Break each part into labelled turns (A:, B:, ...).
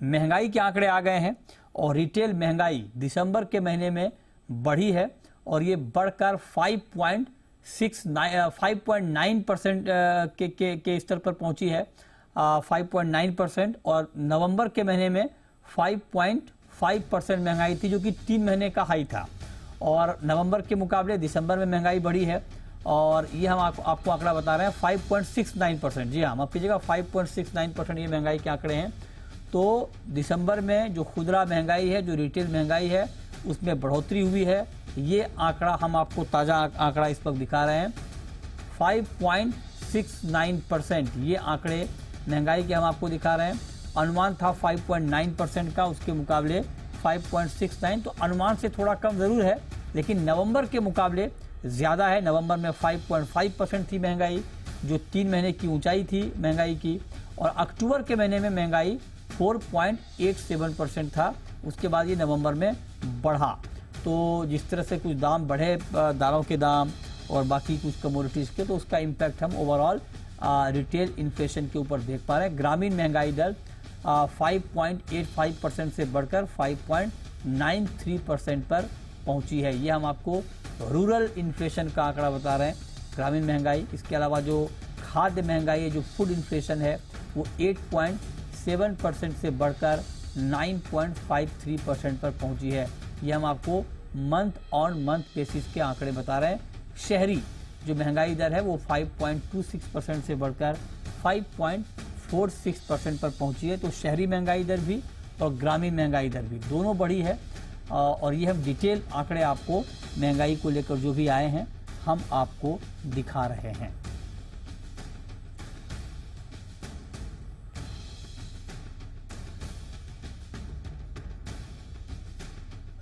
A: महंगाई के आंकड़े आ गए हैं और रिटेल महंगाई दिसंबर के महीने में बढ़ी है और ये बढ़कर 5.9% के स्तर पर पहुंची है, 5.9%। और नवंबर के महीने में 5.5% महंगाई थी, जो कि 3 महीने का हाई था। और नवंबर के मुकाबले दिसंबर में महंगाई बढ़ी है और ये हम आपको आंकड़ा बता रहे हैं 5.69%। जी हाँ, माफ कीजिएगा, 5.69% ये महंगाई के आंकड़े हैं। तो दिसंबर में जो खुदरा महंगाई है, जो रिटेल महंगाई है, उसमें बढ़ोतरी हुई है। ये आंकड़ा हम आपको ताज़ा आंकड़ा इस वक्त दिखा रहे हैं, 5.69% ये आंकड़े महंगाई के हम आपको दिखा रहे हैं। अनुमान था 5.9% का, उसके मुकाबले 5.69, तो अनुमान से थोड़ा कम ज़रूर है, लेकिन नवंबर के मुकाबले ज़्यादा है। नवंबर में 5.5% थी महंगाई, जो 3 महीने की ऊंचाई थी महंगाई की। और अक्टूबर के महीने में महंगाई 4.87% था, उसके बाद ये नवंबर में बढ़ा। तो जिस तरह से कुछ दाम बढ़े, दालों के दाम और बाकी कुछ कमोडिटीज़ के, तो उसका इम्पैक्ट हम ओवरऑल रिटेल इन्फ्लेशन के ऊपर देख पा रहे हैं। ग्रामीण महंगाई दर 5.85% से बढ़कर 5.93% पर पहुंची है। ये हम आपको रूरल इन्फ्लेशन का आंकड़ा बता रहे हैं, ग्रामीण महंगाई। इसके अलावा जो खाद्य महंगाई है, जो फूड इन्फ्लेशन है, वो 8.7% से बढ़कर 9.53% पर पहुंची है। ये हम आपको मंथ ऑन मंथ बेसिस के आंकड़े बता रहे हैं। शहरी जो महंगाई दर है वो 5.26% से बढ़कर 5.46% पर पहुंची है। तो शहरी महंगाई दर भी और ग्रामीण महंगाई दर भी दोनों बढ़ी है। और ये हम डिटेल आंकड़े आपको महंगाई को लेकर जो भी आए हैं, हम आपको दिखा रहे हैं।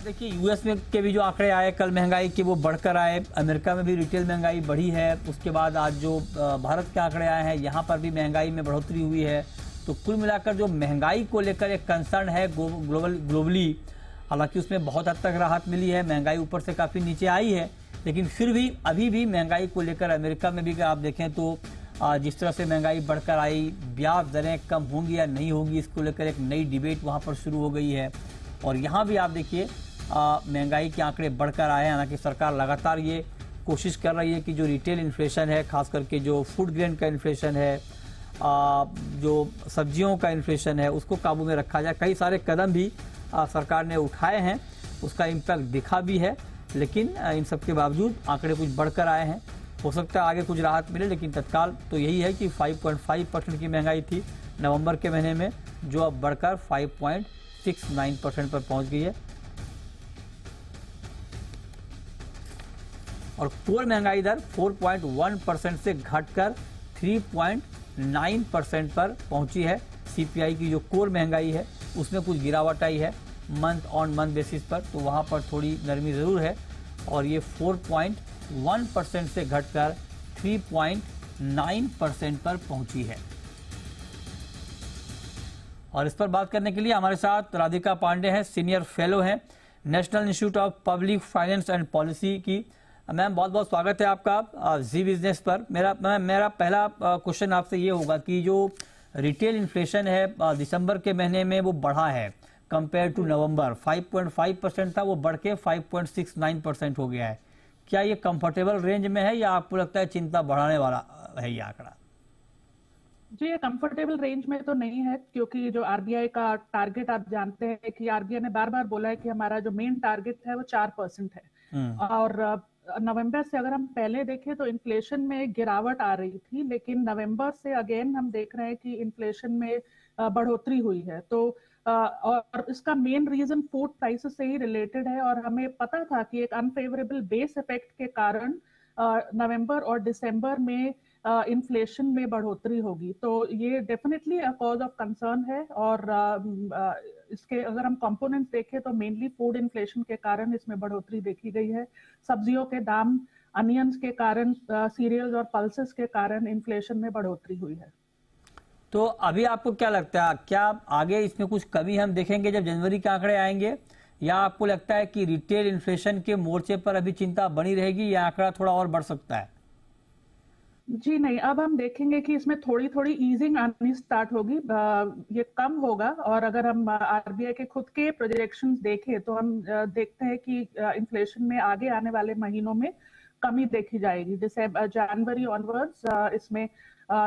A: देखिए, यूएस में के भी जो आंकड़े आए कल महंगाई के, वो बढ़कर आए। अमेरिका में भी रिटेल महंगाई बढ़ी है। उसके बाद आज जो भारत के आंकड़े आए हैं, यहाँ पर भी महंगाई में बढ़ोतरी हुई है। तो कुल मिलाकर जो महंगाई को लेकर एक कंसर्न है ग्लोबली, हालांकि उसमें बहुत हद तक राहत मिली है, महंगाई ऊपर से काफ़ी नीचे आई है, लेकिन फिर भी अभी भी महंगाई को लेकर अमेरिका में भी अगर आप देखें तो जिस तरह से महंगाई बढ़कर आई, ब्याज दरें कम होंगी या नहीं होंगी, इसको लेकर एक नई डिबेट वहाँ पर शुरू हो गई है। और यहाँ भी आप देखिए महंगाई के आंकड़े बढ़कर आए हैं। हालांकि सरकार लगातार ये कोशिश कर रही है कि जो रिटेल इन्फ्लेशन है, खास करके जो फूड ग्रेन का इन्फ्लेशन है, जो सब्जियों का इन्फ्लेशन है, उसको काबू में रखा जाए। कई सारे कदम भी सरकार ने उठाए हैं, उसका इम्पैक्ट दिखा भी है, लेकिन इन सब के बावजूद आंकड़े कुछ बढ़कर आए हैं। हो सकता है आगे कुछ राहत मिले, लेकिन तत्काल तो यही है कि 5.5% की महंगाई थी नवंबर के महीने में, जो अब बढ़कर 5.69% पर पहुंच गई है। और कोर महंगाई दर 4.1% से घटकर 3.9% पर पहुंची है। सीपीआई की जो कोर महंगाई है, उसमें कुछ गिरावट आई है मंथ ऑन मंथ बेसिस पर, तो वहां पर थोड़ी नरमी जरूर है। और ये 4.1% से घटकर 3.9% पर पहुंची है। और इस पर बात करने के लिए हमारे साथ राधिका पांडे हैं, सीनियर फेलो हैं national institute of public finance and policy की। मैम, बहुत बहुत स्वागत है आपका जी बिजनेस पर। मेरा पहला क्वेश्चन आपसे ये होगा कि जो रिटेल इन्फ्लेशन है दिसंबर के महीने में वो बढ़ा है कंपेयर टू नवंबर, 5.5% था, वो बढ़ के 5.69% हो गया है। क्या ये कंफर्टेबल रेंज में है या आपको लगता है चिंता बढ़ाने वाला है ये आंकड़ा?
B: जी, ये कंफर्टेबल रेंज में तो नहीं है, क्योंकि जो आरबीआई का टारगेट आप जानते हैं कि आरबीआई ने बार बार बोला है कि हमारा जो मेन टारगेट है वो 4% है। और नवंबर से अगर हम पहले देखें तो इन्फ्लेशन में गिरावट आ रही थी, लेकिन नवंबर से अगेन हम देख रहे हैं कि इन्फ्लेशन में बढ़ोतरी हुई है। तो और इसका मेन रीजन फूड प्राइसेस से ही रिलेटेड है। और हमें पता था कि एक अनफेवरेबल बेस इफेक्ट के कारण नवंबर और दिसंबर में इन्फ्लेशन में बढ़ोतरी होगी। तो ये definitely a cause of concern है। और इसके अगर हम कंपोनेंट्स देखें तो मेनली फूड इन्फ्लेशन के कारण इसमें बढ़ोतरी देखी गई है। सब्जियों के दाम, अनियंस के कारण, सीरियल्स और पल्सेस के कारण इन्फ्लेशन में बढ़ोतरी हुई है।
A: तो अभी आपको क्या लगता है, क्या आगे इसमें कुछ कमी हम देखेंगे जब जनवरी के आंकड़े आएंगे, या आपको लगता है कि रिटेल इन्फ्लेशन के मोर्चे पर अभी चिंता बनी रहेगी, या आंकड़ा थोड़ा और बढ़ सकता है?
B: जी नहीं, अब हम देखेंगे कि इसमें थोड़ी थोड़ी ईजिंग आनी स्टार्ट होगी, ये कम होगा। और अगर हम आरबीआई के खुद के प्रोजेक्शंस देखें तो हम देखते हैं कि इन्फ्लेशन में आगे आने वाले महीनों में कमी देखी जाएगी। दिसंबर जनवरी ऑनवर्ड्स इसमें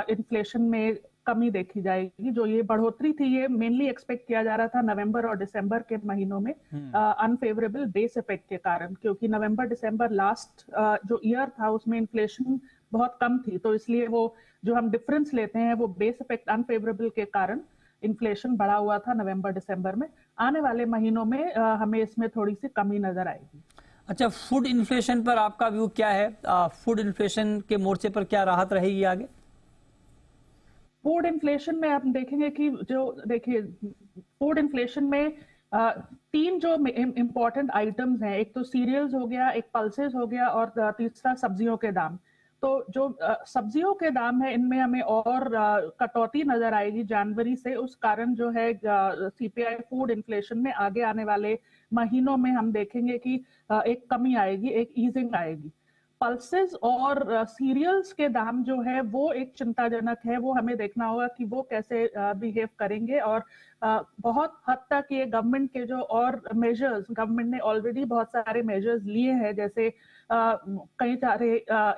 B: इन्फ्लेशन में कमी देखी जाएगी। जो ये बढ़ोतरी थी ये मेनली एक्सपेक्ट किया जा रहा था नवंबर और दिसंबर के महीनों में, अनफेवरेबल बेस इफेक्ट के कारण, क्योंकि नवंबर दिसंबर लास्ट जो ईयर था उसमें इन्फ्लेशन बहुत कम थी। तो इसलिए वो जो हम डिफरेंस लेते हैं वो बेस इफेक्ट अनफेवरेबल के कारण इन्फ्लेशन बढ़ा हुआ था नवंबर दिसंबर में। आने वाले महीनों में हमें इसमें थोड़ी सी कमी नजर आएगी।
A: अच्छा, फूड इन्फ्लेशन पर आपका व्यू क्या है? फूड इन्फ्लेशन के मोर्चे पर क्या राहत रहेगी आगे?
B: फूड इन्फ्लेशन में आप देखेंगे कि जो देखिए फूड इन्फ्लेशन में तीन जो इम्पोर्टेंट आइटम्स हैं, एक तो सीरियल्स हो गया, एक पल्सेस हो गया, और तीसरा सब्जियों के दाम। तो जो सब्जियों के दाम है इनमें हमें और कटौती नजर आएगी जनवरी से। उस कारण जो है सीपीआई फूड इन्फ्लेशन में आगे आने वाले महीनों में हम देखेंगे कि एक कमी आएगी, एक ईजिंग आएगी। पल्सेस और सीरियल्स के दाम जो है वो एक चिंताजनक है। वो हमें देखना होगा कि वो कैसे बिहेव करेंगे। और बहुत हद तक ये गवर्नमेंट के जो और मेजर्स, गवर्नमेंट ने ऑलरेडी बहुत सारे मेजर्स लिए हैं, जैसे कई सारे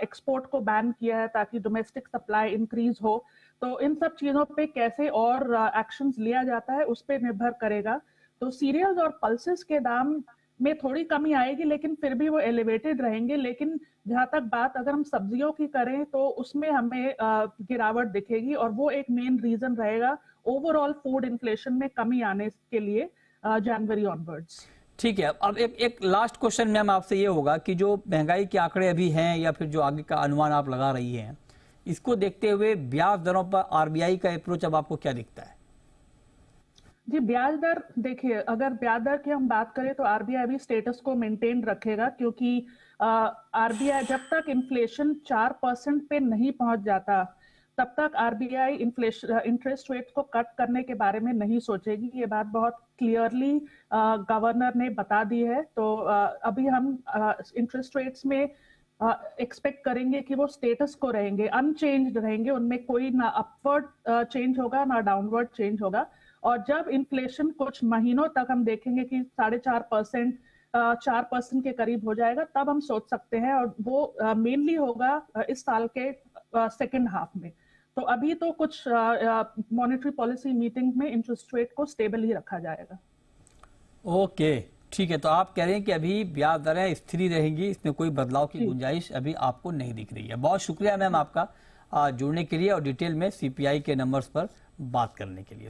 B: एक्सपोर्ट को बैन किया है ताकि डोमेस्टिक सप्लाई इंक्रीज हो। तो इन सब चीजों पे कैसे और एक्शंस लिया जाता है उस पर निर्भर करेगा। तो सीरियल्स और पल्सेस के दाम में थोड़ी कमी आएगी, लेकिन फिर भी वो एलिवेटेड रहेंगे। लेकिन जहां तक बात अगर हम सब्जियों की करें तो उसमें हमें गिरावट दिखेगी, और वो एक मेन रीजन रहेगा ओवरऑल फूड इन्फ्लेशन में कमी आने के लिए जनवरी ऑनवर्ड्स।
A: ठीक है, अब एक लास्ट क्वेश्चन मैम आपसे ये होगा कि जो महंगाई के आंकड़े अभी हैं या फिर जो आगे का अनुमान आप लगा रही हैं, इसको देखते हुए ब्याज दरों पर आरबीआई का अप्रोच अब आपको क्या दिखता है?
B: जी, ब्याज दर देखिए, अगर ब्याज दर की हम बात करें तो आरबीआई अभी स्टेटस को मेंटेन रखेगा, क्योंकि आरबीआई जब तक इन्फ्लेशन 4% पे नहीं पहुंच जाता तब तक आरबीआई इन्फ्लेशन इंटरेस्ट रेट को कट करने के बारे में नहीं सोचेगी। ये बात बहुत क्लियरली गवर्नर ने बता दी है। तो अभी हम इंटरेस्ट रेट्स में एक्सपेक्ट करेंगे कि वो स्टेटस को रहेंगे, अनचेंज्ड रहेंगे, उनमें कोई ना अपवर्ड चेंज होगा ना डाउनवर्ड चेंज होगा। और जब इन्फ्लेशन कुछ महीनों तक हम देखेंगे कि 4.5%, 4% के करीब हो जाएगा, तब हम सोच सकते हैं। और वो मेनली होगा इस साल के सेकेंड हाफ में। तो अभी तो कुछ मॉनेटरी पॉलिसी मीटिंग में इंटरेस्ट रेट को स्टेबल ही रखा जाएगा।
A: ओके, ठीक है, तो आप कह रहे हैं कि अभी ब्याज दरें स्थिर रहेंगी, इसमें कोई बदलाव की गुंजाइश अभी आपको नहीं दिख रही है। बहुत शुक्रिया मैम आपका जुड़ने के लिए और डिटेल में सीपीआई के नंबर्स पर बात करने के लिए।